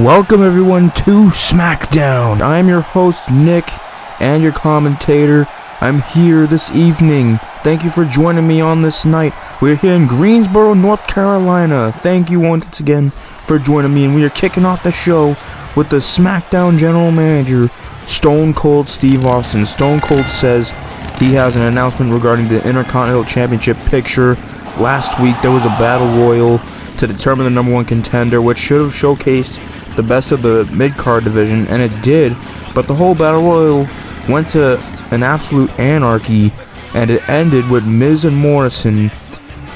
Welcome everyone to Smackdown. I am your host Nick and your commentator. I'm here this evening. Thank you for joining me on this night. We're here in Greensboro, North Carolina. Thank you once again for joining me, and we are kicking off the show with the Smackdown General Manager, Stone Cold Steve Austin. Stone Cold says he has an announcement regarding the Intercontinental Championship picture. Last week there was a battle royal to determine the number one contender, which should have showcased the best of the mid-card division, and it did, but the whole battle royal went to an absolute anarchy, and it ended with Miz and Morrison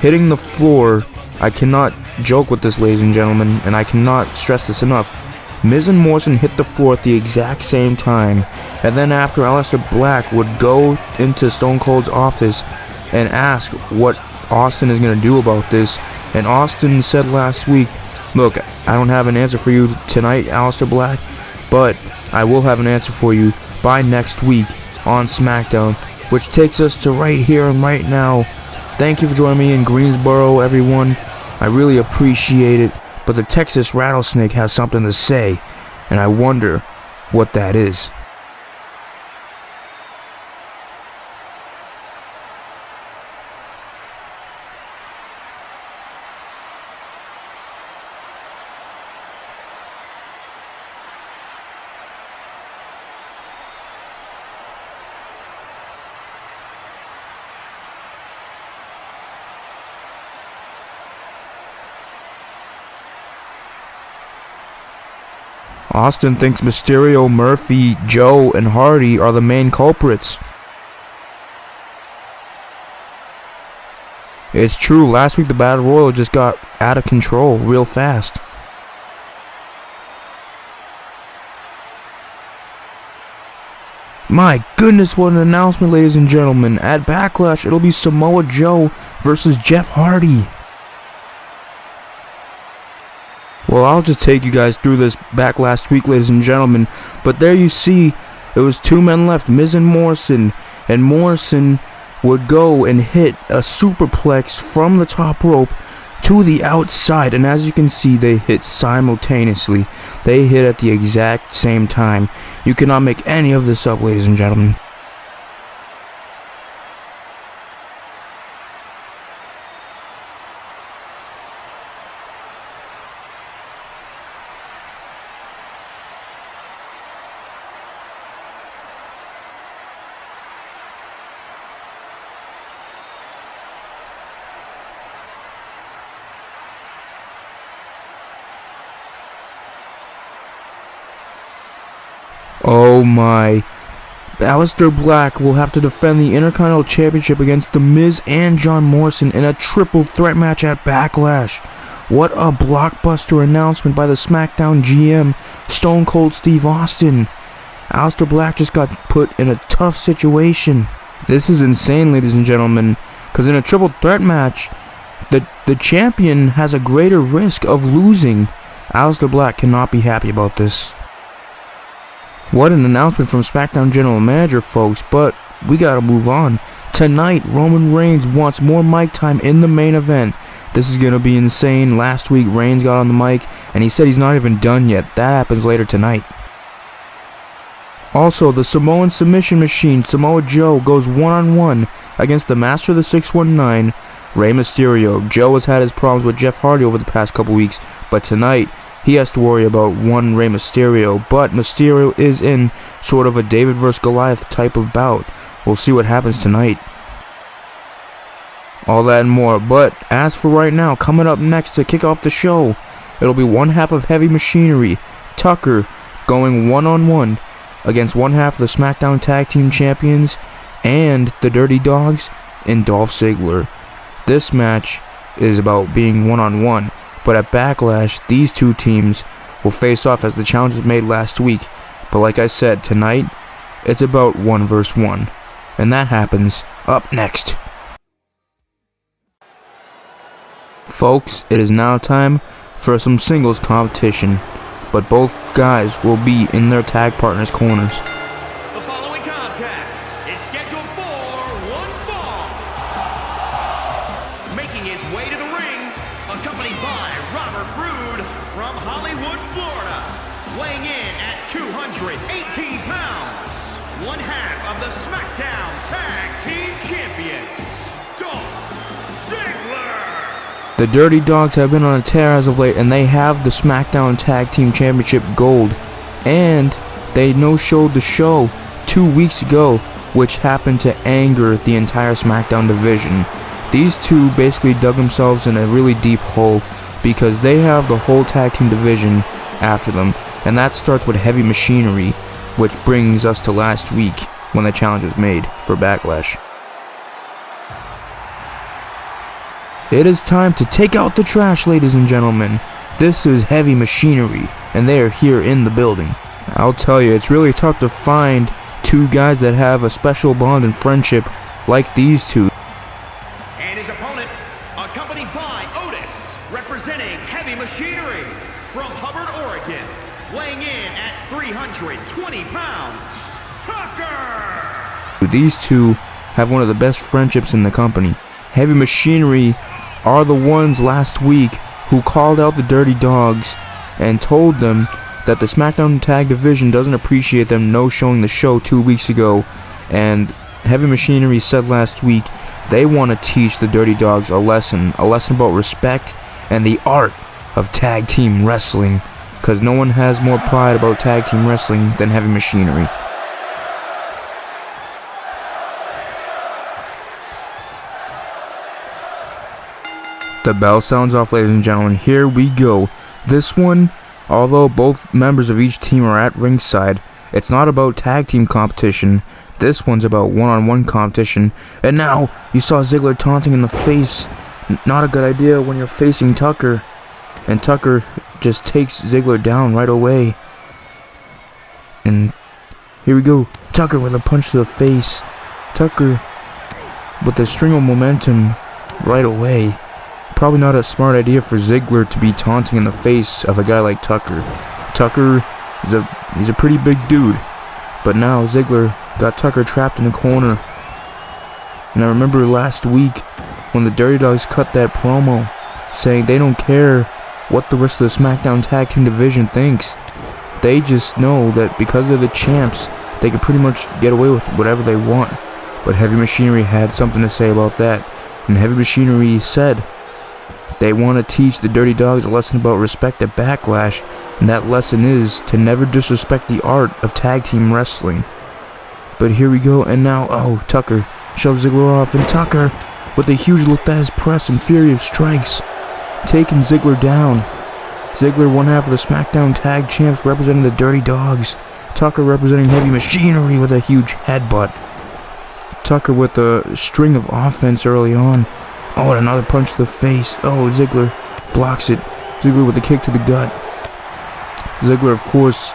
hitting the floor. I cannot joke with this, ladies and gentlemen, and I cannot stress this enough. Miz and Morrison hit the floor at the exact same time, and then after, Aleister Black would go into Stone Cold's office and ask what Austin is going to do about this, and Austin said last week, "Look, I don't have an answer for you tonight, Aleister Black, but I will have an answer for you by next week on SmackDown," which takes us to right here and right now. Thank you for joining me in Greensboro, everyone. I really appreciate it, but the Texas Rattlesnake has something to say, and I wonder what that is. Austin thinks Mysterio, Murphy, Joe, and Hardy are the main culprits. It's true, last week the Battle Royal just got out of control real fast. My goodness, what an announcement, ladies and gentlemen. At Backlash, it'll be Samoa Joe versus Jeff Hardy. Well, I'll just take you guys through this back last week, ladies and gentlemen. But there you see, it was two men left, Miz and Morrison would go and hit a superplex from the top rope to the outside. And as you can see, they hit simultaneously. They hit at the exact same time. You cannot make any of this up, ladies and gentlemen. Oh my. Aleister Black will have to defend the Intercontinental Championship against The Miz and John Morrison in a triple threat match at Backlash. What a blockbuster announcement by the SmackDown GM, Stone Cold Steve Austin. Aleister Black just got put in a tough situation. This is insane, ladies and gentlemen, because in a triple threat match, the champion has a greater risk of losing. Aleister Black cannot be happy about this. What an announcement from SmackDown General Manager, folks, but we gotta move on. Tonight, Roman Reigns wants more mic time in the main event. This is gonna be insane. Last week, Reigns got on the mic, and he said he's not even done yet. That happens later tonight. Also, the Samoan submission machine, Samoa Joe, goes one-on-one against the Master of the 619, Rey Mysterio. Joe has had his problems with Jeff Hardy over the past couple weeks, but tonight, he has to worry about one Rey Mysterio, but Mysterio is in sort of a David vs. Goliath type of bout. We'll see what happens tonight. All that and more, but as for right now, coming up next to kick off the show, it'll be one half of Heavy Machinery, Tucker, going one-on-one against one half of the SmackDown Tag Team Champions and the Dirty Dawgs and Dolph Ziggler. This match is about being one-on-one. But at Backlash, these two teams will face off as the challenges made last week. But like I said, tonight, it's about 1 versus 1. And that happens up next. Folks, it is now time for some singles competition. But both guys will be in their tag partners' corners. The following contest is scheduled for one fall. Making his way to the ring accompanied by Robert Roode from Hollywood, Florida, weighing in at 218 pounds, one half of the Smackdown Tag Team Champions, Dolph Ziggler. The Dirty Dawgs have been on a tear as of late, and they have the Smackdown Tag Team Championship gold, and they no-showed the show 2 weeks ago, which happened to anger the entire SmackDown division. These two basically dug themselves in a really deep hole because they have the whole tag team division after them, and that starts with Heavy Machinery, which brings us to last week when the challenge was made for Backlash. It is time to take out the trash, ladies and gentlemen. This is Heavy Machinery, and they are here in the building. I'll tell you, it's really tough to find two guys that have a special bond and friendship like these two. And his opponent, accompanied by Otis, representing Heavy Machinery from Hubbard, Oregon, weighing in at 320 pounds, Tucker! These two have one of the best friendships in the company. Heavy Machinery are the ones last week who called out the Dirty Dawgs and told them that the SmackDown Tag Division doesn't appreciate them no-showing the show 2 weeks ago, and Heavy Machinery said last week they want to teach the Dirty Dawgs a lesson about respect and the art of tag team wrestling, because no one has more pride about tag team wrestling than Heavy Machinery. The bell sounds off, ladies and gentlemen. Here we go. This one, although both members of each team are at ringside, it's not about tag team competition. This one's about one-on-one competition. And now, you saw Ziggler taunting in the face. Not a good idea when you're facing Tucker. And Tucker just takes Ziggler down right away. And here we go. Tucker with a punch to the face. Tucker with a string of momentum right away. Probably not a smart idea for Ziggler to be taunting in the face of a guy like Tucker. Tucker he's a pretty big dude, but now Ziggler got Tucker trapped in the corner. And I remember last week when the Dirty Dawgs cut that promo saying they don't care what the rest of the SmackDown Tag Team Division thinks. They just know that because they're the champs, they can pretty much get away with whatever they want. But Heavy Machinery had something to say about that, and Heavy Machinery said they want to teach the Dirty Dawgs a lesson about respect at Backlash, and that lesson is to never disrespect the art of tag team wrestling. But here we go, and now, oh, Tucker shoves Ziggler off, and Tucker with a huge Lopez press and fury of strikes, taking Ziggler down. Ziggler, one half of the SmackDown Tag Champs, representing the Dirty Dawgs. Tucker representing Heavy Machinery with a huge headbutt. Tucker with a string of offense early on. Oh, and another punch to the face. Oh, Ziggler blocks it. Ziggler with a kick to the gut. Ziggler, of course,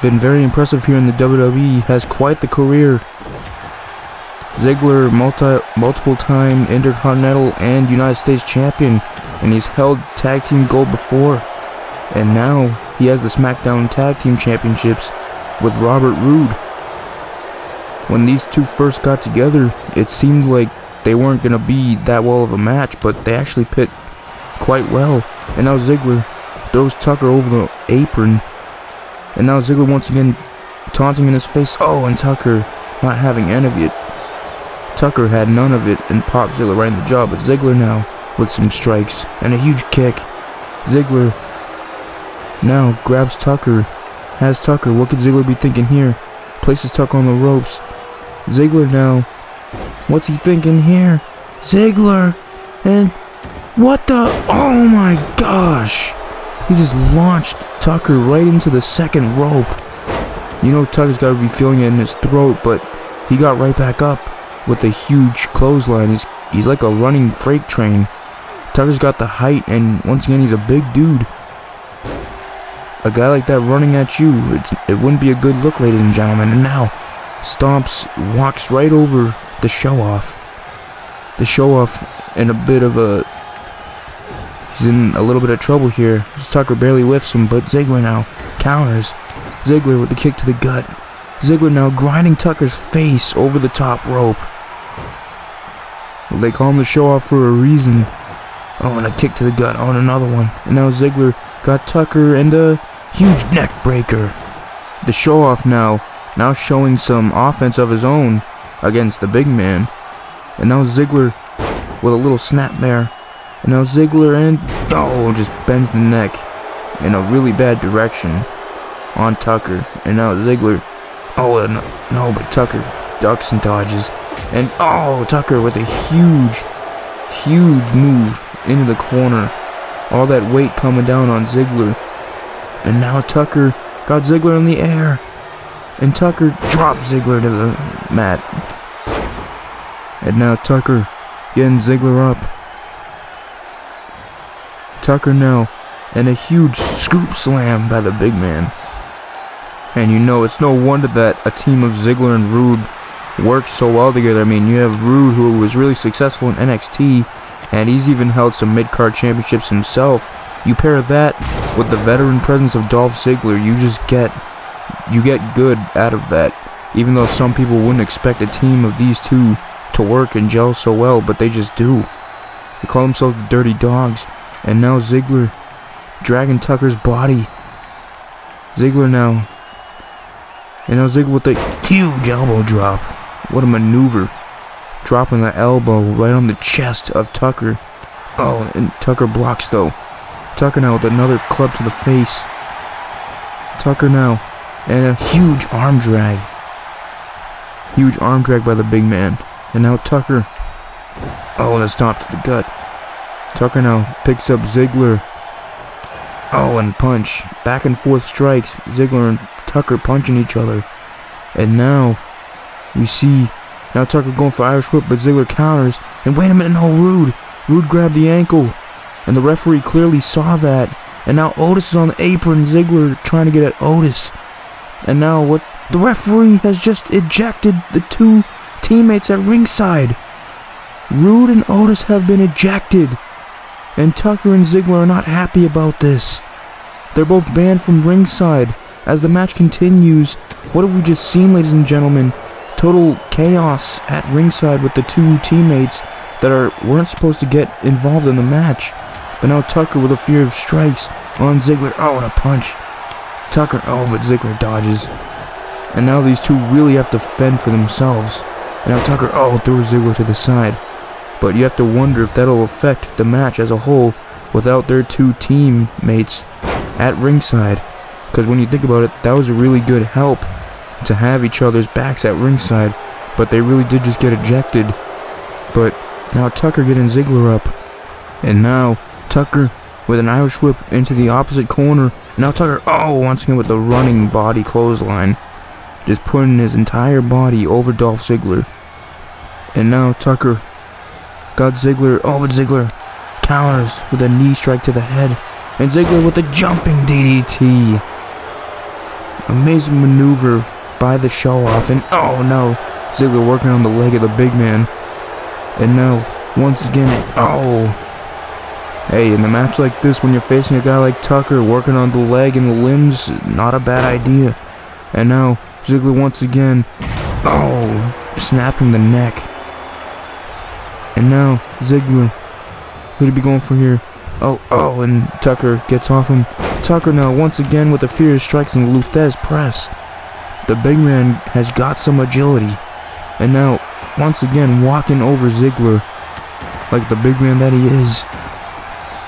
been very impressive here in the WWE. Has quite the career. Ziggler, multiple-time Intercontinental and United States champion, and he's held tag team gold before. And now he has the SmackDown Tag Team Championships with Robert Roode. When these two first got together, it seemed like they weren't going to be that well of a match, but they actually pit quite well. And now Ziggler throws Tucker over the apron. And now Ziggler once again taunting in his face. Oh, and Tucker not having any of it. Tucker had none of it and popped Ziggler right in the jaw. But Ziggler now with some strikes and a huge kick. Ziggler now grabs Tucker. Has Tucker. What could Ziggler be thinking here? Places Tucker on the ropes. Ziggler now. What's he thinking here? Ziggler! And what the? Oh my gosh! He just launched Tucker right into the second rope. You know Tucker's got to be feeling it in his throat, but he got right back up with a huge clothesline. He's like a running freight train. Tucker's got the height, and once again, he's a big dude. A guy like that running at you, it wouldn't be a good look, ladies and gentlemen. And now, walks right over the show-off. The show-off in a bit of a... He's in a little bit of trouble here. Tucker barely whiffs him, but Ziggler now counters. Ziggler with the kick to the gut. Ziggler now grinding Tucker's face over the top rope. Well, they call him the show-off for a reason. Oh, and a kick to the gut. Oh, and another one. And now Ziggler got Tucker and a huge neck breaker. The show off now showing some offense of his own against the big man. And now Ziggler with a little snapmare. And now Ziggler and just bends the neck in a really bad direction on Tucker. And now Ziggler, no, but Tucker ducks and dodges. And Tucker with a huge move into the corner. All that weight coming down on Ziggler. And now Tucker got Ziggler in the air. And Tucker dropped Ziggler to the mat. And now Tucker getting Ziggler up. Tucker now, and a huge scoop slam by the big man. And it's no wonder that a team of Ziggler and Roode works so well together. I mean, you have Roode, who was really successful in NXT, and he's even held some mid-card championships himself. You pair that with the veteran presence of Dolph Ziggler, you get good out of that. Even though some people wouldn't expect a team of these two to work and gel so well, but they just do. They call themselves the Dirty Dawgs. And now Ziggler dragging Tucker's body. Ziggler now. And now Ziggler with a huge elbow drop. What a maneuver. Dropping the elbow right on the chest of Tucker. Oh, and Tucker blocks though. Tucker now with another club to the face. Tucker now. And a huge arm drag. Huge arm drag by the big man. And now Tucker. And a stop to the gut. Tucker now picks up Ziggler. And punch. Back and forth strikes. Ziggler and Tucker punching each other. And now we see Tucker going for Irish whip, but Ziggler counters. And wait a minute, no, Roode. Roode grabbed the ankle. And the referee clearly saw that. And now Otis is on the apron. Ziggler trying to get at Otis. And now the referee has just ejected the two teammates at ringside. Roode and Otis have been ejected. And Tucker and Ziggler are not happy about this. They're both banned from ringside. As the match continues, what have we just seen, ladies and gentlemen? Total chaos at ringside with the two teammates that weren't supposed to get involved in the match. But now Tucker with a fear of strikes on Ziggler. And a punch. Tucker, but Ziggler dodges. And now these two really have to fend for themselves. And now Tucker, throws Ziggler to the side. But you have to wonder if that'll affect the match as a whole without their two teammates at ringside. Because when you think about it, that was a really good help to have each other's backs at ringside. But they really did just get ejected. But now Tucker getting Ziggler up. And now Tucker with an Irish whip into the opposite corner. Now Tucker, once again with the running body clothesline. Just putting his entire body over Dolph Ziggler. And now Tucker got Ziggler. But Ziggler counters with a knee strike to the head. And Ziggler with a jumping DDT. Amazing maneuver by the show-off. And no, Ziggler working on the leg of the big man. And now, once again, hey, in a match like this, when you're facing a guy like Tucker working on the leg and the limbs, not a bad idea. And now, Ziggler once again, snapping the neck. And now, Ziggler, who'd he be going for here? And Tucker gets off him. Tucker now, once again, with the furious strikes and the Luthez press. The big man has got some agility. And now, once again, walking over Ziggler like the big man that he is.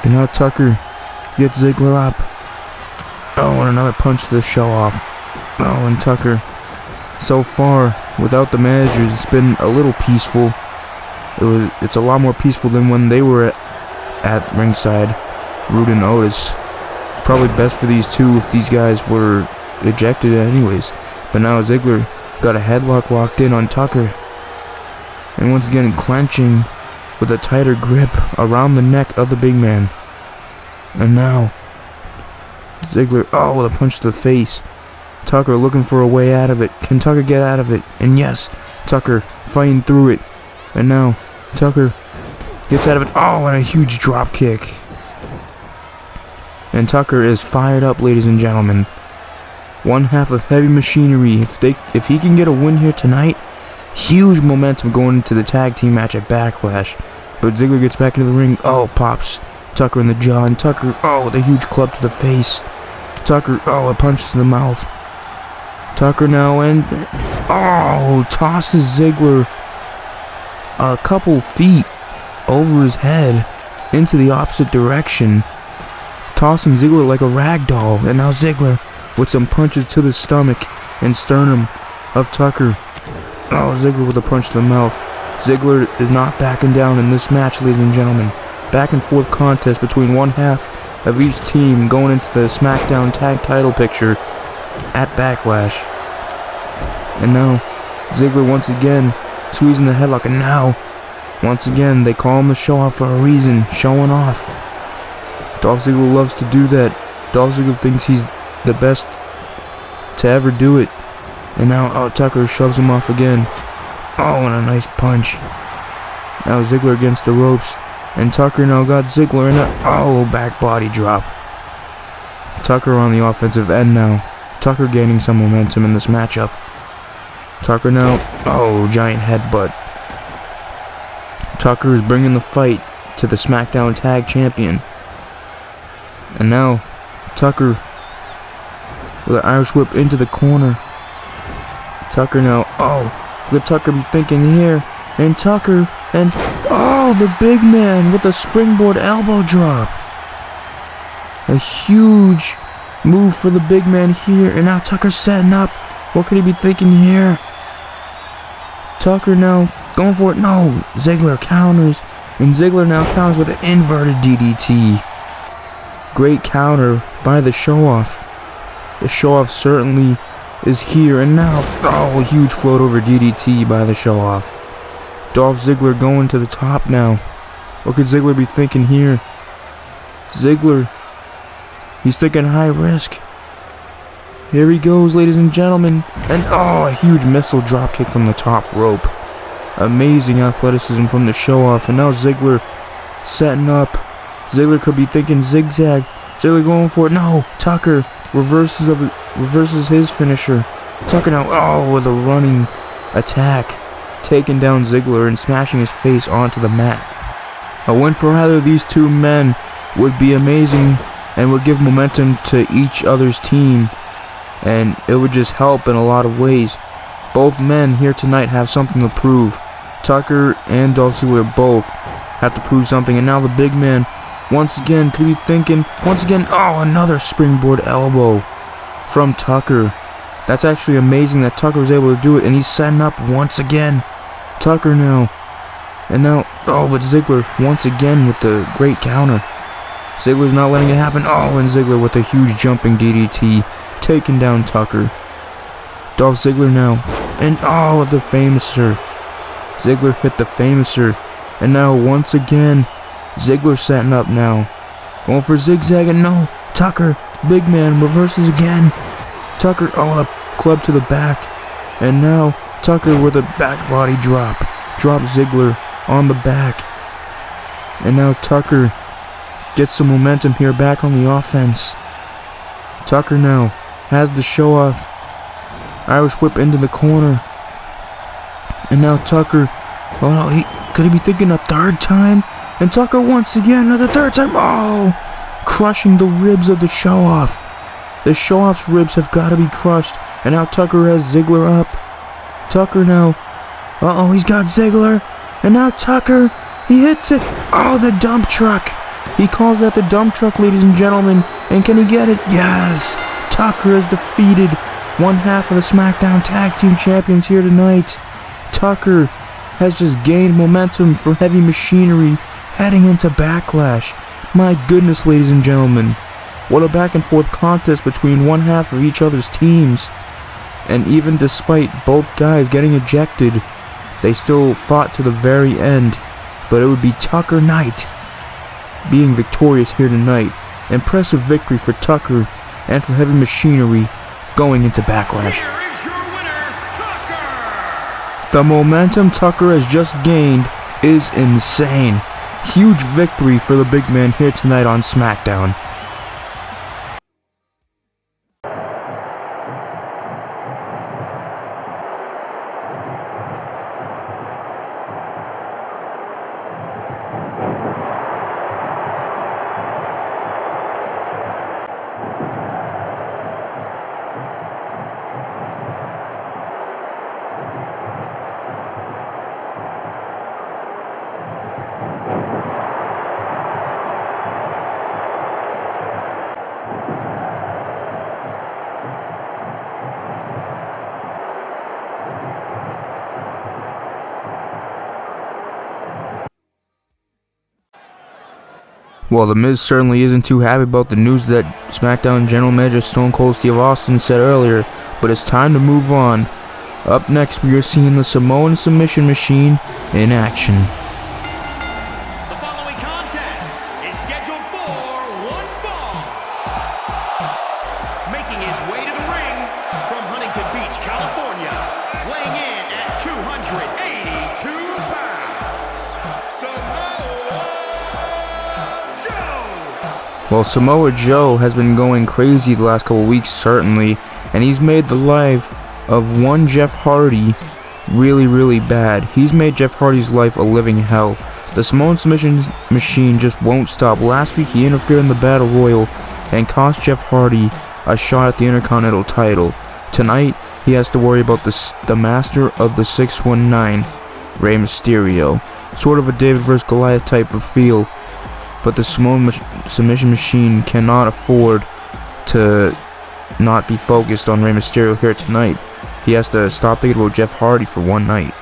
And now Tucker gets Ziggler up. And another punch to the show off. And Tucker, so far, without the managers, it's been a little peaceful. It's a lot more peaceful than when they were at ringside, Roode and Otis. It's probably best for these two if these guys were ejected anyways. But now Ziggler got a headlock locked in on Tucker. And once again clenching with a tighter grip around the neck of the big man. And now Ziggler, with a punch to the face. Tucker looking for a way out of it. Can Tucker get out of it? And yes, Tucker fighting through it. And now Tucker gets out of it. And a huge drop kick. And Tucker is fired up, ladies and gentlemen. One half of Heavy Machinery. If he can get a win here tonight, huge momentum going into the tag team match at Backlash. But Ziggler gets back into the ring. Oh, pops Tucker in the jaw. And Tucker, oh, with a huge club to the face. Tucker, oh, a punch to the mouth. Tucker now, and oh, tosses Ziggler a couple feet over his head into the opposite direction, tossing Ziggler like a rag doll. And now Ziggler with some punches to the stomach and sternum of Tucker. Oh, Ziggler with a punch to the mouth. Ziggler is not backing down in this match, ladies and gentlemen. Back and forth contest between one half of each team going into the Smackdown tag title picture at Backlash. And now Ziggler once again squeezing the headlock, and now once again they call him the show off for a reason, showing off. Dolph Ziggler loves to do that. Dolph Ziggler thinks he's the best to ever do it. And now, oh, Tucker shoves him off again. Oh, and a nice punch. Now Ziggler against the ropes. And Tucker now got Ziggler in a, back body drop. Tucker on the offensive end now. Tucker gaining some momentum in this matchup. Tucker now, giant headbutt. Tucker is bringing the fight to the Smackdown Tag Champion. And now, Tucker with an Irish whip into the corner. Tucker now, look at Tucker be thinking here. And Tucker, and the big man with a springboard elbow drop. A huge move for the big man here. And now Tucker's setting up. What could he be thinking here? Tucker now going for it. No, Ziggler counters. And Ziggler now counters with an inverted DDT. Great counter by the show-off. The show-off certainly is here. And now, a huge float over DDT by the show-off. Dolph Ziggler going to the top now. What could Ziggler be thinking here? Ziggler, he's thinking high risk. Here he goes, ladies and gentlemen. And a huge missile dropkick from the top rope. Amazing athleticism from the show-off. And now Ziggler setting up. Ziggler could be thinking zigzag. Ziggler going for it. No, Tucker reverses his finisher. Tucker now, with a running attack, taking down Ziggler and smashing his face onto the mat. A win for either of these two men would be amazing and would give momentum to each other's team, and it would just help in a lot of ways. Both men here tonight have something to prove. Tucker and Dolph Ziggler both have to prove something, and now the big man once again could be thinking, another springboard elbow from Tucker. That's actually amazing that Tucker was able to do it, and he's setting up once again. Tucker now. And now, but Ziggler once again with the great counter. Ziggler's not letting it happen. And Ziggler with a huge jumping DDT, taking down Tucker. Dolph Ziggler now. And with the Famouser. Ziggler hit the Famouser. And now once again, Ziggler setting up now. Going for zigzag, and no. Tucker, big man, reverses again. Tucker, a club to the back. And now Tucker with a back body drop. Drop Ziggler on the back. And now Tucker gets some momentum here back on the offense. Tucker now has the show off. Irish whip into the corner. And now Tucker, could he be thinking a third time? And Tucker once again, another third time. Crushing the ribs of the show off. The show off's ribs have got to be crushed. And now Tucker has Ziggler up. Tucker now. He's got Ziggler. And now Tucker, he hits it. The dump truck. He calls that the dump truck, ladies and gentlemen. And can he get it? Yes. Tucker has defeated one half of the Smackdown Tag Team Champions here tonight. Tucker has just gained momentum for Heavy Machinery heading into Backlash. My goodness, ladies and gentlemen. What a back and forth contest between one half of each other's teams. And even despite both guys getting ejected, they still fought to the very end. But it would be Tucker Knight being victorious here tonight. Impressive victory for Tucker and for Heavy Machinery going into Backlash. Here is your winner, Tucker! The momentum Tucker has just gained is insane. Huge victory for the big man here tonight on Smackdown. Well, The Miz certainly isn't too happy about the news that SmackDown General Manager Stone Cold Steve Austin said earlier, but it's time to move on. Up next, we are seeing the Samoan Submission Machine in action. The following contest is scheduled for one fall. Making his way to the ring from Huntington Beach, California, weighing in at 282 pounds, Samoa Joe! Well, Samoa Joe has been going crazy the last couple weeks, certainly, and he's made the life of one Jeff Hardy really bad. He's made Jeff Hardy's life a living hell. The Samoan Submission Machine just won't stop. Last week he interfered in the Battle Royal and cost Jeff Hardy a shot at the Intercontinental title. Tonight he has to worry about the master of the 619, Rey Mysterio. Sort of a David vs. Goliath type of feel, but the Samoan Submission Machine cannot afford to not be focused on Rey Mysterio here tonight. He has to stop thinking about Jeff Hardy for one night.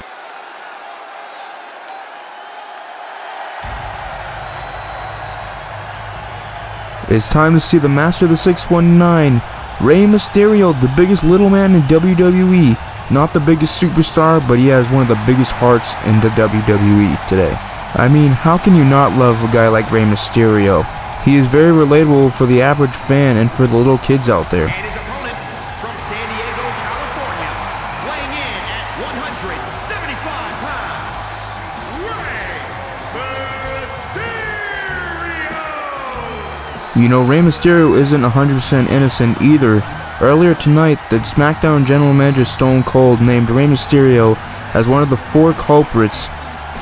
It's time to see the master of the 619, Rey Mysterio, the biggest little man in WWE. Not the biggest superstar, but he has one of the biggest hearts in the WWE today. I mean, how can you not love a guy like Rey Mysterio? He is very relatable for the average fan and for the little kids out there. And his opponent from San Diego, California, weighing in at 175 pounds, Rey Mysterio! You know, Rey Mysterio isn't 100% innocent either. Earlier tonight, the Smackdown General Manager Stone Cold named Rey Mysterio as one of the 4 culprits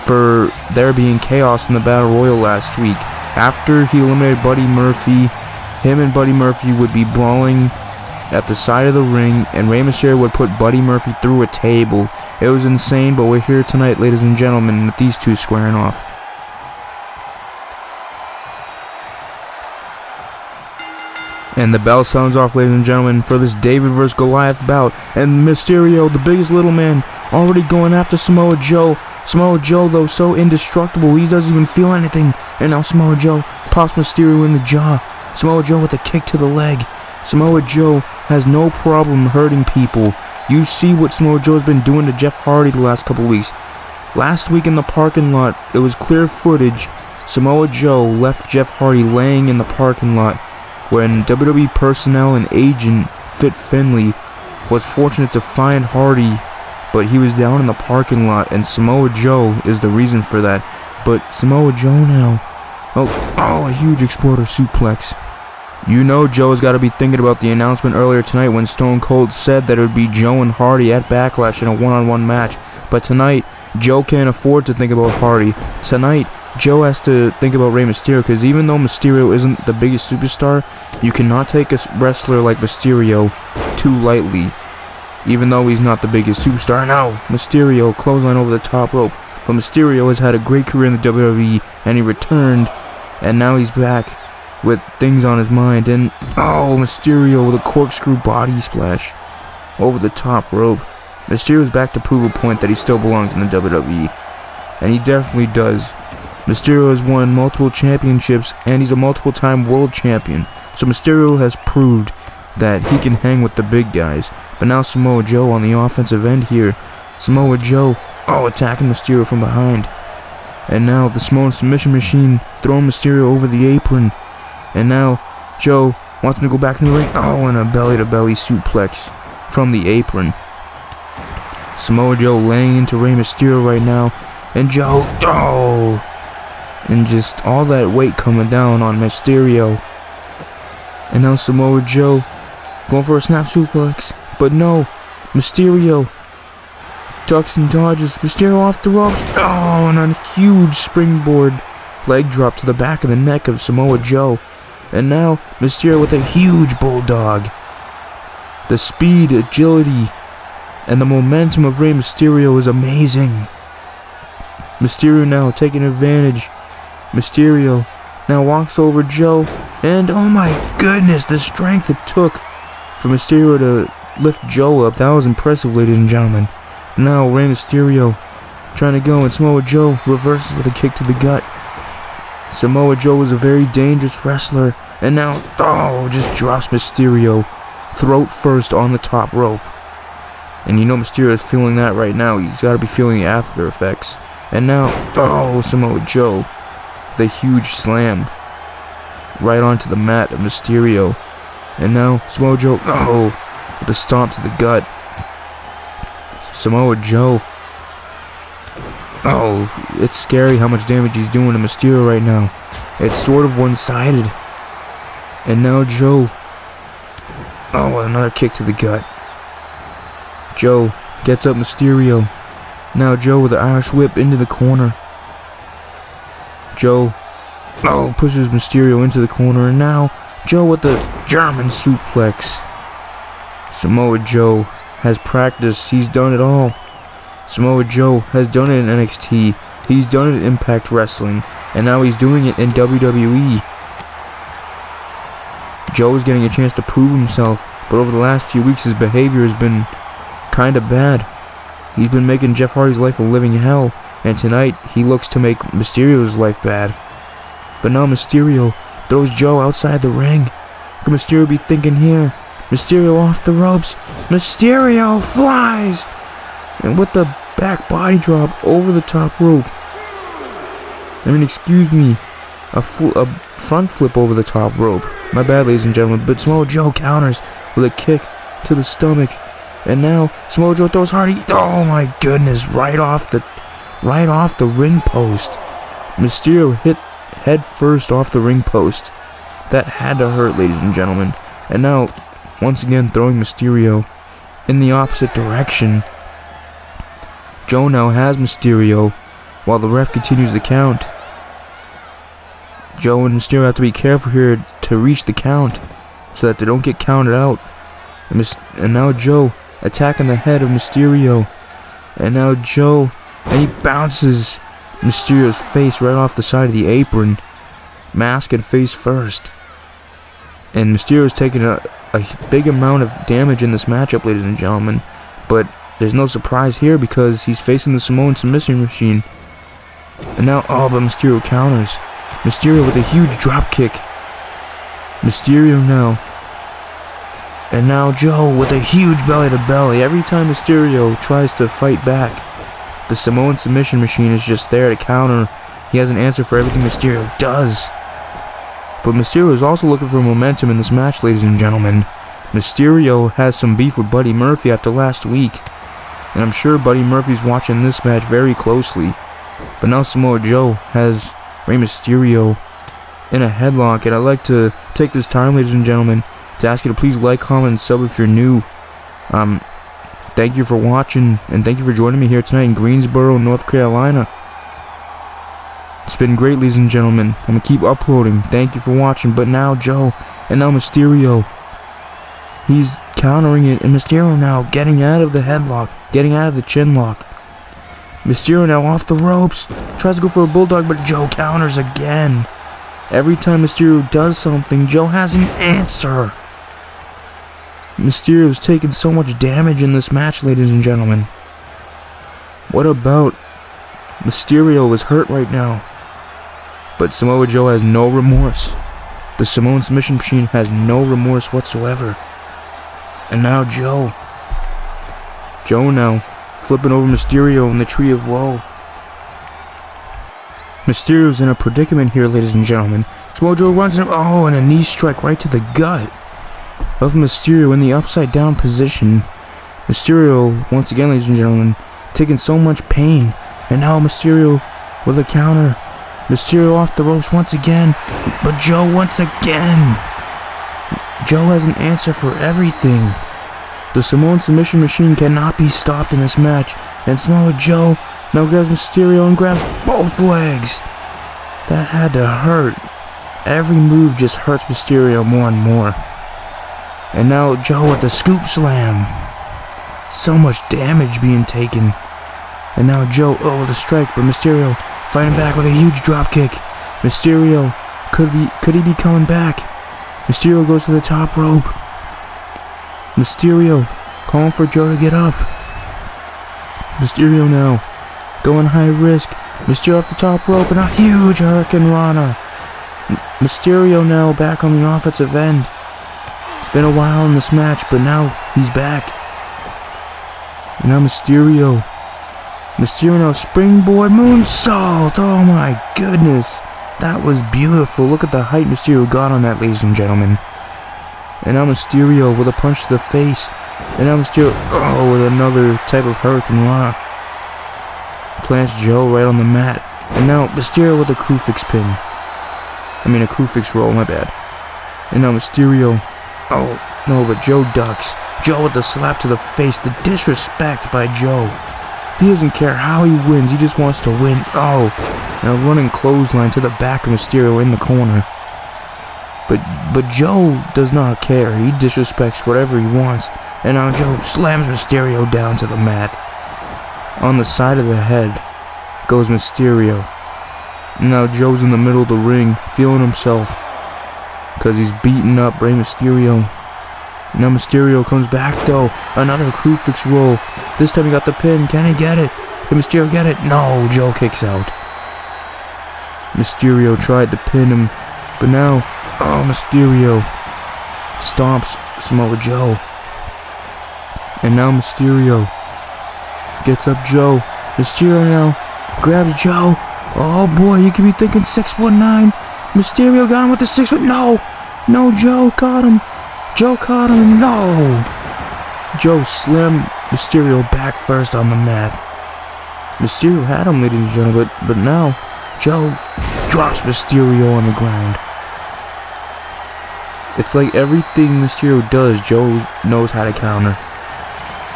for there being chaos in the Battle Royal last week. After he eliminated Buddy Murphy, him and Buddy Murphy would be brawling at the side of the ring, and Rey Mysterio would put Buddy Murphy through a table. It was insane, but we're here tonight, ladies and gentlemen, with these two squaring off. And the bell sounds off, ladies and gentlemen, for this David vs. Goliath bout. And Mysterio, the biggest little man, already going after Samoa Joe. Samoa Joe, though, so indestructible, he doesn't even feel anything. And now Samoa Joe pops Mysterio in the jaw. Samoa Joe with a kick to the leg. Samoa Joe has no problem hurting people. You see what Samoa Joe has been doing to Jeff Hardy the last couple weeks. Last week in the parking lot, it was clear footage. Samoa Joe left Jeff Hardy laying in the parking lot when WWE personnel and agent Fit Finlay was fortunate to find Hardy, but he was down in the parking lot, and Samoa Joe is the reason for that. But Samoa Joe now, oh, a huge exploder suplex. You know Joe's got to be thinking about the announcement earlier tonight when Stone Cold said that it would be Joe and Hardy at Backlash in a one-on-one match. But tonight, Joe can't afford to think about Hardy. Tonight, Joe has to think about Rey Mysterio, because even though Mysterio isn't the biggest superstar, you cannot take a wrestler like Mysterio too lightly. Even though he's not the biggest superstar. Now, Mysterio, clothesline over the top rope. But Mysterio has had a great career in the WWE, and he returned, and now he's back with things on his mind. And, oh, Mysterio with a corkscrew body splash over the top rope. Mysterio's back to prove a point that he still belongs in the WWE. And he definitely does. Mysterio has won multiple championships, and he's a multiple-time world champion. So Mysterio has proved that he can hang with the big guys. But now Samoa Joe on the offensive end here. Samoa Joe, attacking Mysterio from behind. And now the Samoan Submission Machine throwing Mysterio over the apron. And now Joe wants him to go back in the ring. And a belly-to-belly suplex from the apron. Samoa Joe laying into Rey Mysterio right now. And Joe, and just all that weight coming down on Mysterio. And now Samoa Joe going for a snap suplex. But no, Mysterio ducks and dodges. Mysterio off the ropes. And a huge springboard leg drop to the back of the neck of Samoa Joe. And now Mysterio with a huge bulldog. The speed, agility, and the momentum of Rey Mysterio is amazing. Mysterio now taking advantage. Mysterio now walks over Joe. And oh my goodness, the strength it took for Mysterio to lift Joe up. That was impressive, ladies and gentlemen. Now Rey Mysterio trying to go, and Samoa Joe reverses with a kick to the gut. Samoa Joe is a very dangerous wrestler. And now, just drops Mysterio. Throat first on the top rope. And you know Mysterio is feeling that right now. He's got to be feeling the after effects. And now, Samoa Joe. The huge slam. Right onto the mat of Mysterio. And now, Samoa Joe, with a stomp to the gut. Samoa Joe. It's scary how much damage he's doing to Mysterio right now. It's sort of one-sided. And now Joe. Another kick to the gut. Joe gets up Mysterio. Now Joe with the Irish whip into the corner. Joe pushes Mysterio into the corner. And now Joe with the German suplex. Samoa Joe has practiced. He's done it all. Samoa Joe has done it in NXT. He's done it in Impact Wrestling. And now he's doing it in WWE. Joe is getting a chance to prove himself. But over the last few weeks, his behavior has been kind of bad. He's been making Jeff Hardy's life a living hell. And tonight, he looks to make Mysterio's life bad. But now Mysterio throws Joe outside the ring. Could Mysterio be thinking here? Mysterio off the ropes. Mysterio flies! And with the back body drop over the top rope. Excuse me. A front flip over the top rope. My bad, ladies and gentlemen. But Samoa Joe counters with a kick to the stomach. And now Samoa Joe throws Hardy. Oh my goodness. Right off the ring post. Mysterio hit head first off the ring post. That had to hurt, ladies and gentlemen. And now, once again, throwing Mysterio in the opposite direction. Joe now has Mysterio while the ref continues the count. Joe and Mysterio have to be careful here to reach the count so that they don't get counted out. And now Joe attacking the head of Mysterio. And now Joe, and he bounces Mysterio's face right off the side of the apron. Mask and face first. And Mysterio's taking a big amount of damage in this matchup, ladies and gentlemen. But there's no surprise here because he's facing the Samoan submission machine. And now, but Mysterio counters. Mysterio with a huge drop kick. Mysterio now. And now Joe with a huge belly to belly. Every time Mysterio tries to fight back, the Samoan submission machine is just there to counter. He has an answer for everything Mysterio does. But Mysterio is also looking for momentum in this match, ladies and gentlemen. Mysterio has some beef with Buddy Murphy after last week. And I'm sure Buddy Murphy's watching this match very closely. But now Samoa Joe has Rey Mysterio in a headlock. And I'd like to take this time, ladies and gentlemen, to ask you to please like, comment, and sub if you're new. Thank you for watching, and thank you for joining me here tonight in Greensboro, North Carolina. It's been great, ladies and gentlemen. I'm going to keep uploading. Thank you for watching. But now Joe, and now Mysterio. He's countering it, and Mysterio now getting out of the headlock, getting out of the chin lock. Mysterio now off the ropes, tries to go for a bulldog, but Joe counters again. Every time Mysterio does something, Joe has an answer. Mysterio's taken so much damage in this match, ladies and gentlemen. What about Mysterio is hurt right now, but Samoa Joe has no remorse. The Samoan submission machine has no remorse whatsoever. And now Joe now flipping over Mysterio in the Tree of Woe. Mysterio's in a predicament here, ladies and gentlemen. Samoa Joe runs him, and a knee strike right to the gut of Mysterio in the upside down position. Mysterio, once again, ladies and gentlemen, taking so much pain. And now Mysterio with a counter. Mysterio off the ropes once again. But Joe once again. Joe has an answer for everything. The Samoan submission machine cannot be stopped in this match. And Samoa Joe now grabs Mysterio and grabs both legs. That had to hurt. Every move just hurts Mysterio more and more. And now Joe with the scoop slam. So much damage being taken. And now Joe, with a strike, but Mysterio fighting back with a huge drop kick. Mysterio, could he be coming back? Mysterio goes to the top rope. Mysterio calling for Joe to get up. Mysterio now going high risk. Mysterio off the top rope and a huge Hurricane Rana. Mysterio now back on the offensive end. It's been a while in this match, but now he's back. And now Mysterio now springboard moonsault. Oh my goodness. That was beautiful. Look at the height Mysterio got on that, ladies and gentlemen. And now Mysterio with a punch to the face. And now Mysterio, with another type of Hurricane Rana. Plants Joe right on the mat. And now Mysterio with a crucifix pin. A crucifix roll, my bad. And now Mysterio. Oh, no, but Joe ducks. Joe with the slap to the face. The disrespect by Joe. He doesn't care how he wins. He just wants to win. Oh, and a running clothesline to the back of Mysterio in the corner. But Joe does not care. He disrespects whatever he wants. And now Joe slams Mysterio down to the mat. On the side of the head goes Mysterio. Now Joe's in the middle of the ring, feeling himself, because he's beating up Rey Mysterio. Now Mysterio comes back though. Another crucifix roll. This time he got the pin. Can he get it? Can Mysterio get it? No, Joe kicks out. Mysterio tried to pin him, but now, Mysterio stomps Samoa Joe. And now Mysterio gets up Joe. Mysterio now grabs Joe. Oh boy, you could be thinking 619. Mysterio got him with the 6-1. No, Joe caught him. No. Joe slammed Mysterio back first on the mat. Mysterio had him, ladies and gentlemen, but now Joe drops Mysterio on the ground. It's like everything Mysterio does, Joe knows how to counter.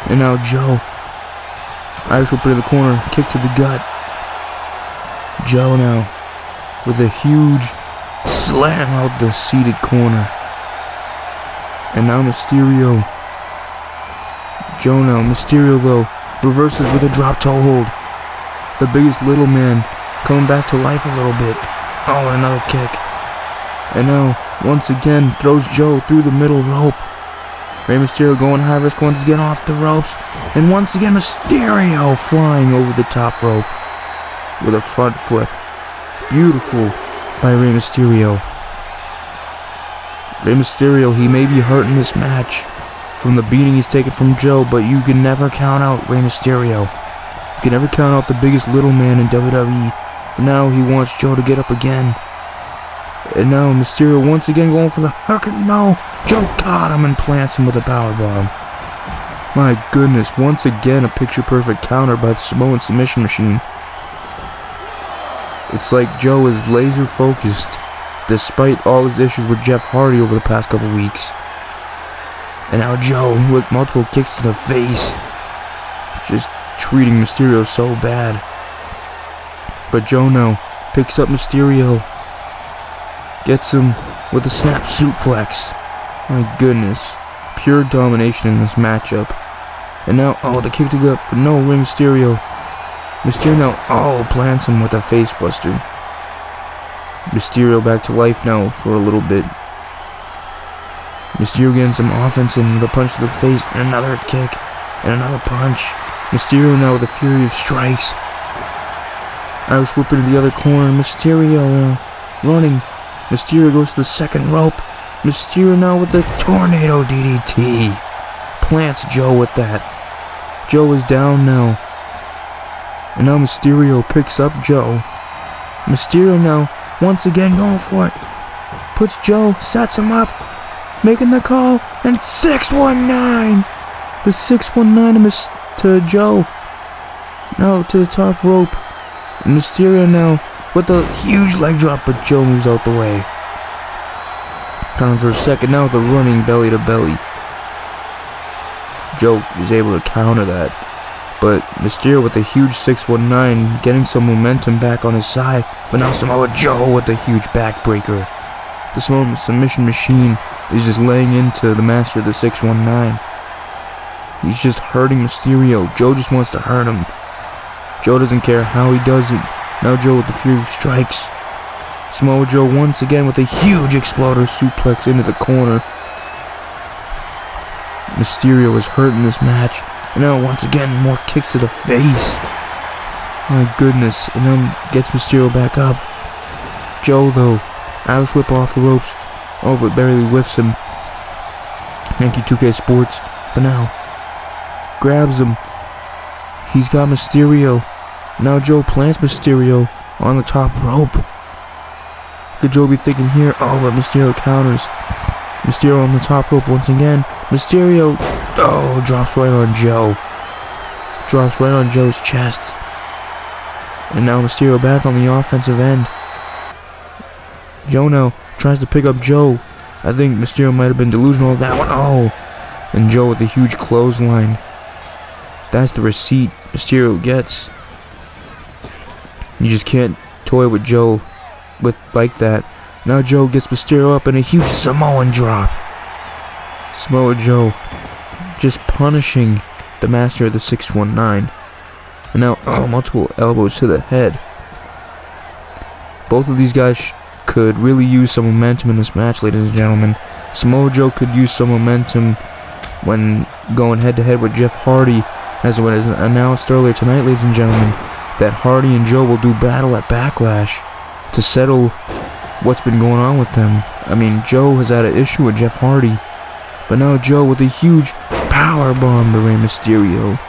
And now Joe, Irish whip in the corner, kick to the gut. Joe now with a huge slam out the seated corner. And now Mysterio. Mysterio though reverses with a drop toe hold. The biggest little man coming back to life a little bit. Oh, and another kick. And now once again throws Joe through the middle rope. Rey Mysterio going high risk once again off the ropes. And once again Mysterio flying over the top rope with a front flip. Beautiful by Rey Mysterio. Rey Mysterio, he may be hurt in this match from the beating he's taken from Joe, but you can never count out Rey Mysterio. You can never count out the biggest little man in WWE. But now he wants Joe to get up again. And now Mysterio once again going for the hurricane. No, Joe caught him and plants him with a powerbomb. My goodness, once again a picture-perfect counter by the Samoan submission machine. It's like Joe is laser focused, despite all his issues with Jeff Hardy over the past couple weeks. And now Joe with multiple kicks to the face, just treating Mysterio so bad. But Joe now picks up Mysterio, gets him with a snap suplex. My goodness, pure domination in this matchup. And now, the kick to the gut, but no, Rey Mysterio. Mysterio now, plants him with a face buster. Mysterio back to life now for a little bit. Mysterio getting some offense in with a punch to the face and another kick and another punch. Mysterio now with a fury of strikes. Irish whip into the other corner. Mysterio running. Mysterio goes to the second rope. Mysterio now with the tornado DDT. Plants Joe with that. Joe is down now. And now Mysterio picks up Joe. Mysterio now once again going for it. Puts Joe, sets him up, making the call, and 619. The 619 to Joe. Now to the top rope. Mysterio now with a huge leg drop, but Joe moves out the way. Time for a second now with a running belly to belly. Joe is able to counter that. But Mysterio with a huge 619, getting some momentum back on his side. But now Samoa Joe with a huge backbreaker. The Samoan submission machine is just laying into the master of the 619. He's just hurting Mysterio. Joe just wants to hurt him. Joe doesn't care how he does it. Now Joe with the fury of strikes. Samoa Joe once again with a huge exploder suplex into the corner. Mysterio is hurt in this match. And now once again more kicks to the face. My goodness. And then gets Mysterio back up. Joe though, Irish whip off the ropes. Oh, but barely whiffs him. Thank you, 2K Sports. But now, grabs him. He's got Mysterio. Now Joe plants Mysterio on the top rope. Could Joe be thinking here? Oh, but Mysterio counters. Mysterio on the top rope once again. Mysterio, oh, drops right on Joe. Drops right on Joe's chest. And now Mysterio back on the offensive end. Joe now tries to pick up Joe. I think Mysterio might have been delusional of that one. Oh, and Joe with a huge clothesline. That's the receipt Mysterio gets. You just can't toy with Joe like that. Now Joe gets Mysterio up in a huge Samoan drop. Samoa Joe just punishing the master of the 619. And now, oh, multiple elbows to the head. Both of these guys could really use some momentum in this match, ladies and gentlemen. Samoa Joe could use some momentum when going head-to-head with Jeff Hardy, as it was announced earlier tonight, ladies and gentlemen, that Hardy and Joe will do battle at Backlash to settle what's been going on with them. I mean, Joe has had an issue with Jeff Hardy, but now Joe with a huge power bomb to Rey Mysterio.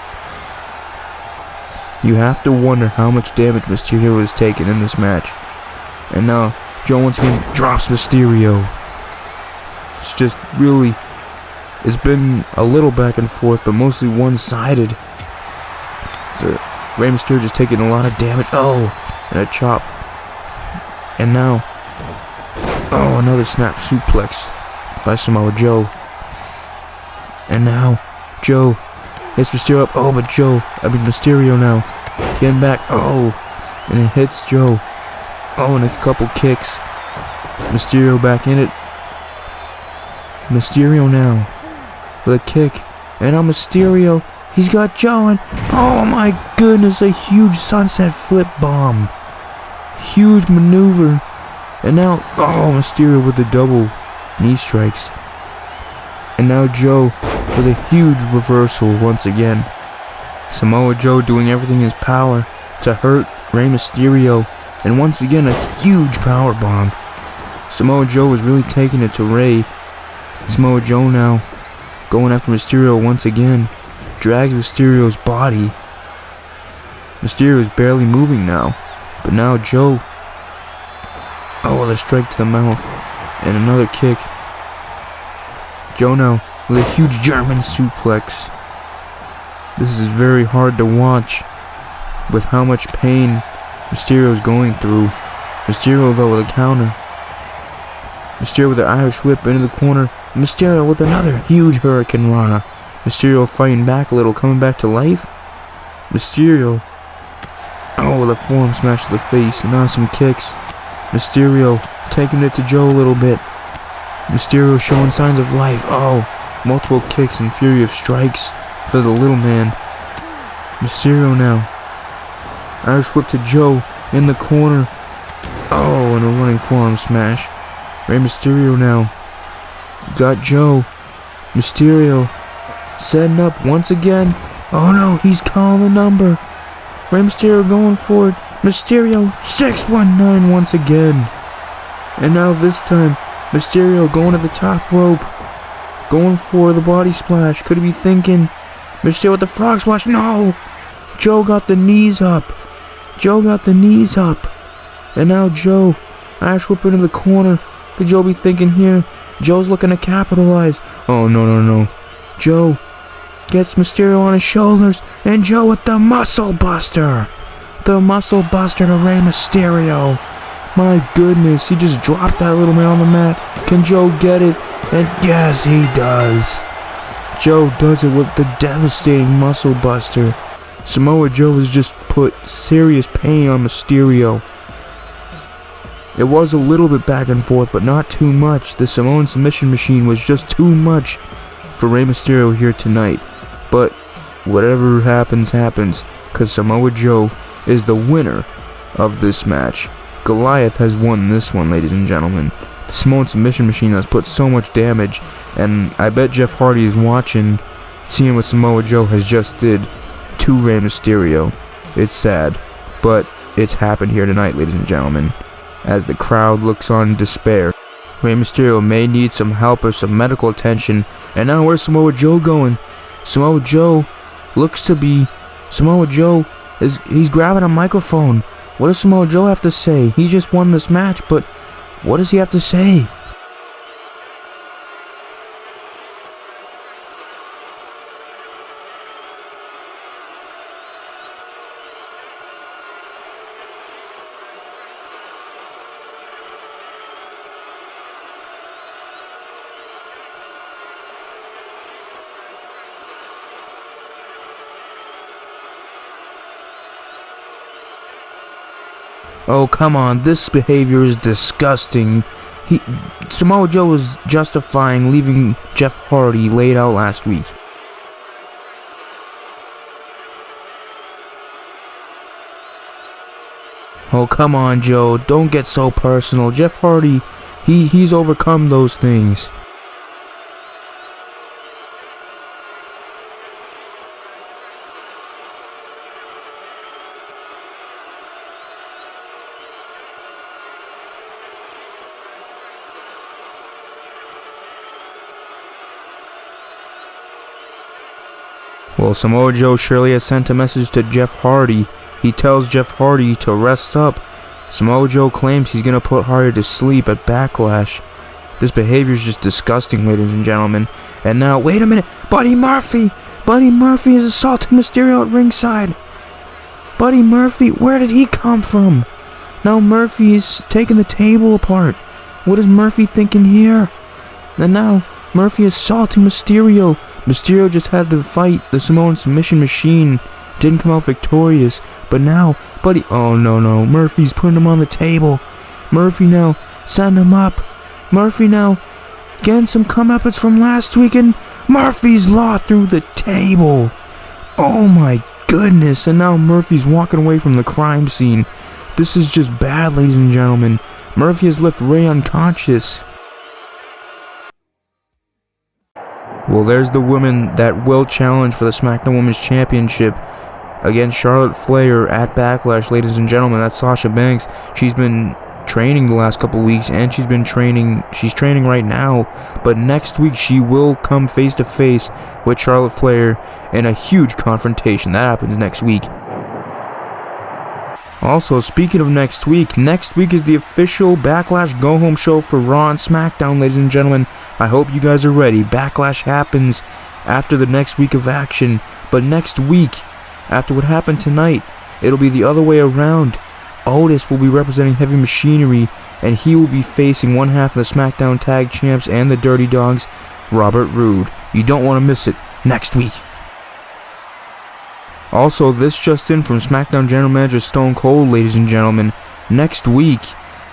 You have to wonder how much damage Mysterio has taken in this match. And now Joe once again drops Mysterio. It's just really, it's been a little back and forth, but mostly one-sided. Rey Mysterio just taking a lot of damage. Oh, and a chop. And now, oh, another snap suplex by Samoa Joe. And now, Joe hits Mysterio up. Oh, but Mysterio now getting back. Oh, and it hits Joe. Oh, and a couple kicks. Mysterio back in it. Mysterio now with a kick. And now Mysterio, he's got Joe, and oh my goodness, a huge sunset flip bomb. Huge maneuver. And now, oh, Mysterio with the double knee strikes. And now Joe with a huge reversal once again. Samoa Joe doing everything in his power to hurt Rey Mysterio. And once again, a huge power bomb. Samoa Joe is really taking it to Rey. Samoa Joe now going after Mysterio once again. Drags Mysterio's body. Mysterio is barely moving now. But now Joe. Oh, with a strike to the mouth. And another kick. Joe now with a huge German suplex. This is very hard to watch with how much pain Mysterio is going through. Mysterio though with a counter. Mysterio with an Irish whip into the corner. Mysterio with another huge Hurricane Rana. Mysterio fighting back a little, coming back to life. Mysterio. Oh, with a forearm smash to the face. And now some kicks. Mysterio taking it to Joe a little bit. Mysterio showing signs of life. Oh, multiple kicks and fury of strikes for the little man. Mysterio now. Irish whip to Joe in the corner. Oh, and a running forearm smash. Rey Mysterio now. Got Joe. Mysterio setting up once again. Oh no, he's calling the number. Rey Mysterio going for it. Mysterio 619 once again. And now this time, Mysterio going to the top rope. Going for the body splash. Could he be thinking? Mysterio with the frog splash. No! Joe got the knees up. Joe got the knees up. And now Joe, Irish whip into the corner. Could Joe be thinking here? Joe's looking to capitalize. Oh, no. Joe gets Mysterio on his shoulders. And Joe with the muscle buster. The muscle buster to Rey Mysterio. My goodness, he just dropped that little man on the mat. Can Joe get it? And yes, he does. Joe does it with the devastating muscle buster. Samoa Joe has just put serious pain on Mysterio. It was a little bit back and forth, but not too much. The Samoan submission machine was just too much for Rey Mysterio here tonight. But whatever happens, happens, because Samoa Joe is the winner of this match. Goliath has won this one, ladies and gentlemen. The Samoan submission machine has put so much damage, and I bet Jeff Hardy is watching, seeing what Samoa Joe has just did to Rey Mysterio. It's sad, but it's happened here tonight, ladies and gentlemen. as the crowd looks on in despair. Rey Mysterio may need some help or some medical attention. And now where's Samoa Joe going? Samoa Joe he's grabbing a microphone. What does Samoa Joe have to say? He just won this match, but what does he have to say? Oh, come on, this behavior is disgusting. Samoa Joe was justifying leaving Jeff Hardy laid out last week. Oh, come on, Joe, don't get so personal. Jeff Hardy, he's overcome those things. Well, Samoa Joe surely has sent a message to Jeff Hardy. He tells Jeff Hardy to rest up. Samoa Joe claims he's gonna put Hardy to sleep at Backlash. This behavior is just disgusting, ladies and gentlemen. And now, wait a minute, Buddy Murphy! Buddy Murphy is assaulting Mysterio at ringside. Buddy Murphy, where did he come from? Now Murphy is taking the table apart. What is Murphy thinking here? And now, Murphy is assaulting Mysterio. Mysterio just had to fight the Samoan submission machine. Didn't come out victorious. But now, Buddy... Oh, no. Murphy's putting him on the table. Murphy now, send him up. Murphy now, getting some comeuppance from last week. And Murphy's law through the table. Oh, my goodness. And now Murphy's walking away from the crime scene. This is just bad, ladies and gentlemen. Murphy has left Rey unconscious. Well, there's the woman that will challenge for the Smackdown Women's Championship against Charlotte Flair at Backlash, ladies and gentlemen. That's Sasha Banks. She's been training the last couple weeks, and she's training right now. But next week, she will come face to face with Charlotte Flair in a huge confrontation. That happens next week. Also, speaking of next week is the official Backlash go-home show for Raw and SmackDown, ladies and gentlemen. I hope you guys are ready. Backlash happens after the next week of action, but next week, after what happened tonight, it'll be the other way around. Otis will be representing Heavy Machinery, and he will be facing one half of the SmackDown Tag Champs and the Dirty Dawgs, Robert Roode. You don't want to miss it next week. Also, this just in from SmackDown General Manager Stone Cold, ladies and gentlemen. Next week,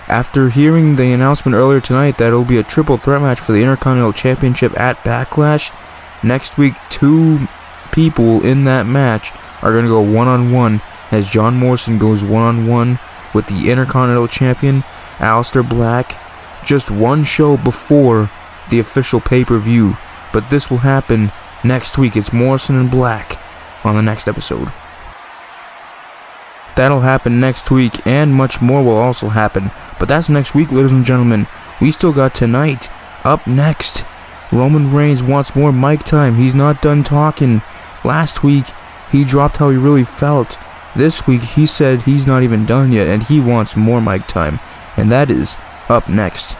after hearing the announcement earlier tonight that it'll be a triple threat match for the Intercontinental Championship at Backlash, next week 2 people in that match are going to go one-on-one as John Morrison goes one-on-one with the Intercontinental Champion, Aleister Black, just one show before the official pay-per-view. But this will happen next week. It's Morrison and Black on the next episode. That'll happen next week, and much more will also happen. But that's next week, ladies and gentlemen. We still got tonight. Up next, Roman Reigns wants more mic time. He's not done talking. Last week, he dropped how he really felt. This week, he said he's not even done yet, and he wants more mic time. And that is up next.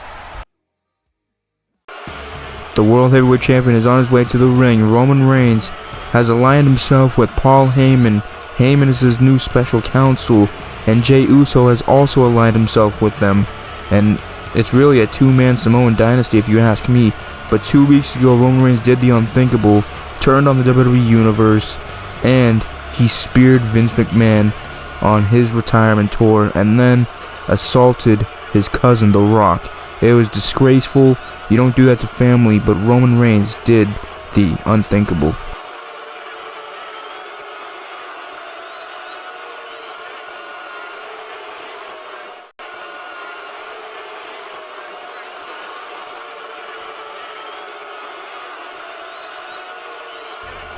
The World Heavyweight Champion is on his way to the ring. Roman Reigns has aligned himself with Paul Heyman. Heyman is his new special counsel, and Jey Uso has also aligned himself with them. And it's really a 2-man Samoan dynasty if you ask me. But 2 weeks ago, Roman Reigns did the unthinkable, turned on the WWE Universe, and he speared Vince McMahon on his retirement tour, and then assaulted his cousin, The Rock. It was disgraceful. You don't do that to family, but Roman Reigns did the unthinkable.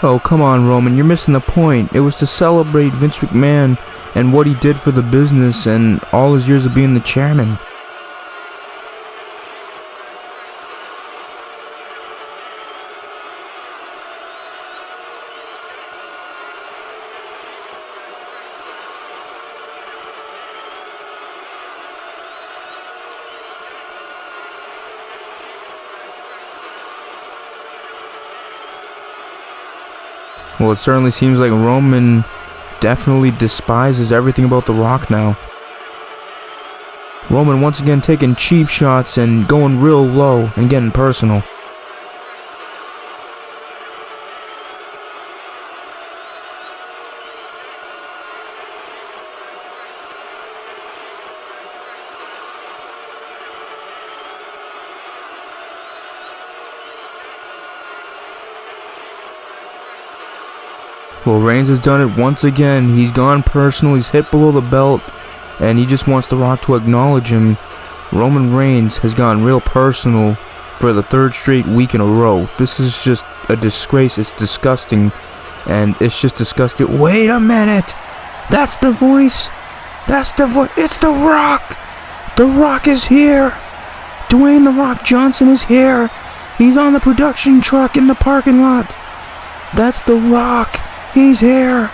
Oh, come on, Roman, you're missing the point. It was to celebrate Vince McMahon and what he did for the business and all his years of being the chairman. Well, it certainly seems like Roman definitely despises everything about The Rock now. Roman once again taking cheap shots and going real low and getting personal. Well, Reigns has done it once again. He's gone personal, he's hit below the belt, and he just wants The Rock to acknowledge him. Roman Reigns has gone real personal for the third straight week in a row. This is just a disgrace. It's disgusting, and it's just disgusting. Wait a minute! That's the voice! That's the voice! It's The Rock! The Rock is here! Dwayne The Rock Johnson is here! He's on the production truck in the parking lot! That's The Rock! He's here!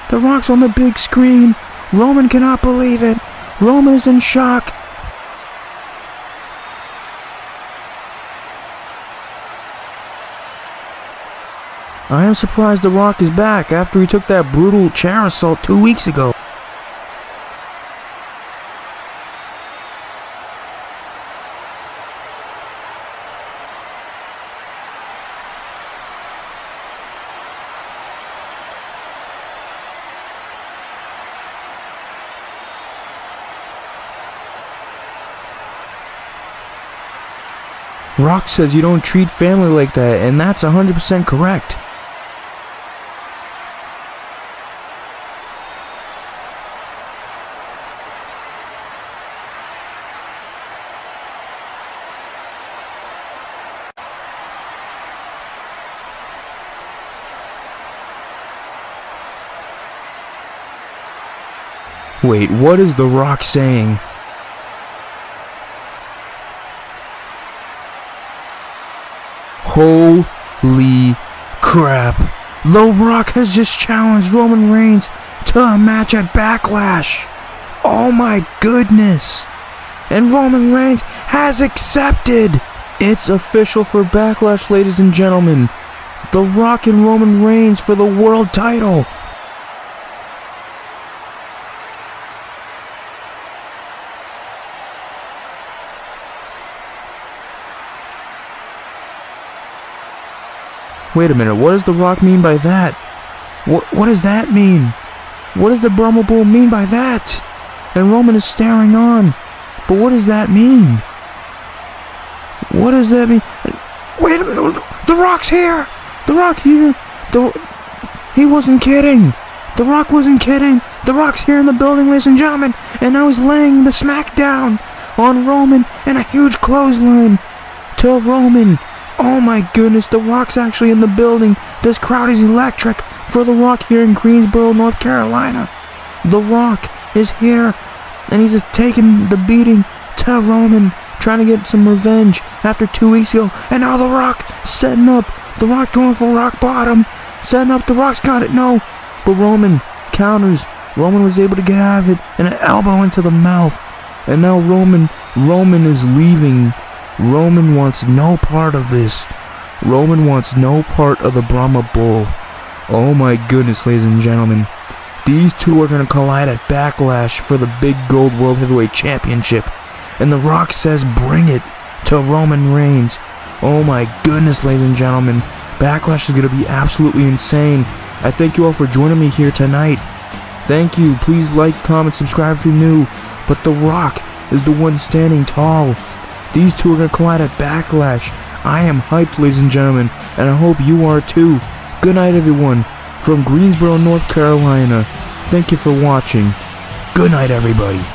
The Rock's on the big screen. Roman cannot believe it. Roman is in shock. I am surprised The Rock is back after he took that brutal chair assault 2 weeks ago. Rock says you don't treat family like that, and that's 100% correct. Wait, what is The Rock saying? Holy crap. The Rock has just challenged Roman Reigns to a match at Backlash. Oh my goodness. And Roman Reigns has accepted. It's official for Backlash, ladies and gentlemen. The Rock and Roman Reigns for the world title. Wait a minute, what does The Rock mean by that? What does that mean? What does the Brahma Bull mean by that? And Roman is staring on. But what does that mean? What does that mean? Wait a minute, The Rock's here! The Rock here! He wasn't kidding! The Rock wasn't kidding! The Rock's here in the building, ladies and gentlemen! And now he's laying the Smackdown on Roman and a huge clothesline to Roman. Oh my goodness, The Rock's actually in the building. This crowd is electric for The Rock here in Greensboro, North Carolina. The Rock is here, and he's just taking the beating to Roman, trying to get some revenge after 2 weeks ago. And now The Rock setting up. The Rock going for rock bottom. Setting up, The Rock's got it, no. But Roman counters. Roman was able to get out of it, and an elbow into the mouth. And now Roman is leaving. Roman wants no part of this. Roman wants no part of the Brahma Bull. Oh my goodness, ladies and gentlemen. These two are going to collide at Backlash for the big gold World Heavyweight Championship. And The Rock says bring it to Roman Reigns. Oh my goodness, ladies and gentlemen. Backlash is going to be absolutely insane. I thank you all for joining me here tonight. Thank you. Please like, comment, subscribe if you're new. But The Rock is the one standing tall. These two are going to collide at Backlash. I am hyped, ladies and gentlemen, and I hope you are too. Good night, everyone. From Greensboro, North Carolina. Thank you for watching. Good night, everybody.